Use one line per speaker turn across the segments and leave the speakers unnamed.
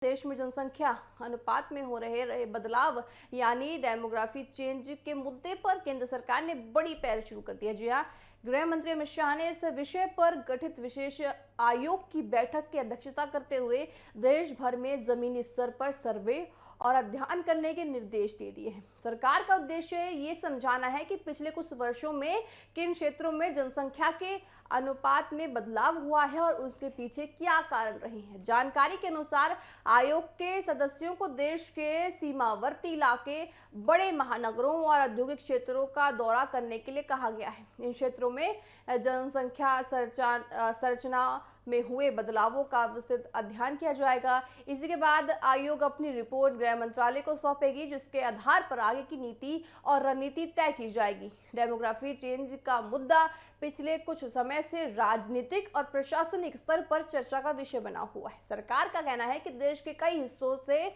देश में जनसंख्या अनुपात में हो रहे बदलाव यानी डेमोग्राफी चेंज के मुद्दे पर केंद्र सरकार ने बड़ी पहल शुरू कर दी है। जी हाँ, गृह मंत्री अमित शाह ने इस विषय पर गठित विशेष आयोग की बैठक की अध्यक्षता करते हुए देश भर में जमीनी स्तर पर सर्वे और अध्ययन करने के निर्देश दे दिए हैं। सरकार का उद्देश्य ये समझाना है कि पिछले कुछ वर्षों में किन क्षेत्रों में जनसंख्या के अनुपात में बदलाव हुआ है और उसके पीछे क्या कारण रहे हैं। जानकारी के अनुसार आयोग के सदस्यों को देश के सीमावर्ती इलाके, बड़े महानगरों और औद्योगिक क्षेत्रों का दौरा करने के लिए कहा गया है। इन क्षेत्रों में जनसंख्या संरचना में हुए बदलावों का विस्तृत अध्ययन किया जाएगा। इसी के बाद आयोग अपनी रिपोर्ट गृह मंत्रालय को सौंपेगी, जिसके आधार पर आगे की नीति और रणनीति तय की जाएगी। डेमोग्राफी चेंज का मुद्दा पिछले कुछ समय से राजनीतिक और प्रशासनिक स्तर पर चर्चा का विषय बना हुआ है। सरकार का कहना है कि देश के कई हिस्सों से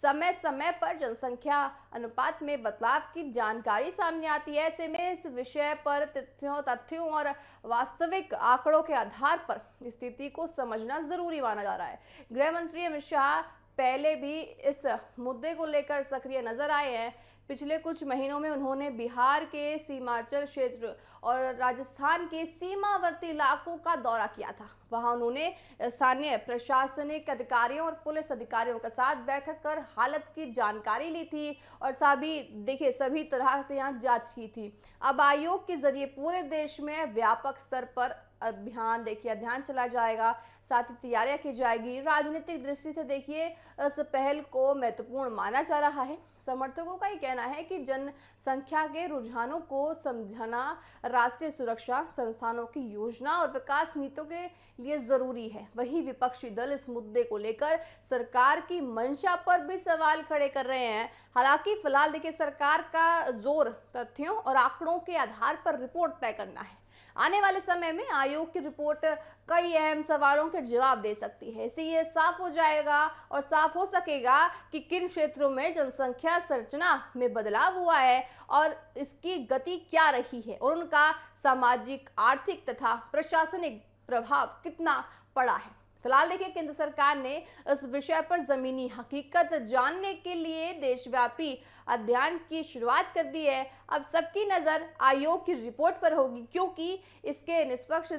समय समय पर जनसंख्या अनुपात में बदलाव की जानकारी सामने आती है। ऐसे में इस विषय पर तथ्यों और वास्तविक आंकड़ों के आधार पर स्थिति को समझना जरूरी माना जा रहा है। गृह मंत्री अमित शाह पहले भी इस मुद्दे को लेकर सक्रिय नजर आए हैं। पिछले कुछ महीनों में उन्होंने बिहार के सीमांचल क्षेत्र और राजस्थान के सीमावर्ती इलाकों का दौरा किया था। वहां उन्होंने स्थानीय प्रशासनिक अधिकारियों और पुलिस अधिकारियों के साथ बैठक कर हालत की जानकारी ली थी और सभी तरह से यहाँ जांच की थी। अब आयोग के जरिए पूरे देश में व्यापक स्तर पर अध्ययन चला जाएगा, साथ ही तैयारियां की जाएगी। राजनीतिक दृष्टि से इस पहल को महत्वपूर्ण माना जा रहा है। समर्थकों का ये कहना है कि जनसंख्या के रुझानों को समझना राष्ट्रीय सुरक्षा संस्थानों की योजना और विकास नीतियों के लिए जरूरी है। वहीं विपक्षी दल इस मुद्दे को लेकर सरकार की मंशा पर भी सवाल खड़े कर रहे हैं। हालांकि फिलहाल सरकार का जोर तथ्यों और आंकड़ों के आधार पर रिपोर्ट तय करना है। आने वाले समय में आयोग की रिपोर्ट कई अहम सवालों के जवाब दे सकती है। इससे ये साफ हो सकेगा कि किन क्षेत्रों में जनसंख्या संरचना में बदलाव हुआ है और इसकी गति क्या रही है और उनका सामाजिक, आर्थिक तथा प्रशासनिक प्रभाव कितना पड़ा है। फिलहाल केंद्र सरकार ने इस विषय पर जमीनी हकीकत जानने के लिए देशव्यापी अध्ययन की शुरुआत कर दी है। अब सबकी नजर आयोग की रिपोर्ट पर होगी, क्योंकि इसके निष्पक्ष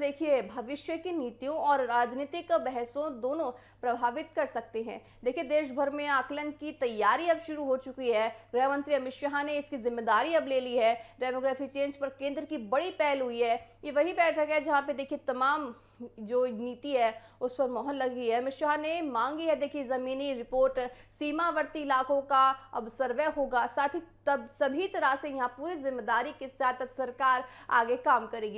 भविष्य की नीतियों और राजनीतिक बहसों दोनों प्रभावित कर सकते हैं। देश भर में आकलन की तैयारी अब शुरू हो चुकी है। गृह मंत्री अमित शाह ने इसकी जिम्मेदारी अब ले ली है। डेमोग्राफी चेंज पर केंद्र की बड़ी पहल हुई है। ये वही बैठक है जहां पे तमाम जो नीति है उस पर मोहर लगी है। अमित शाह ने मांगी है जमीनी रिपोर्ट, सीमावर्ती इलाकों का अब सर्वे होगा, साथ ही तब सभी तरह से यहाँ पूरी जिम्मेदारी के साथ अब सरकार आगे काम करेगी।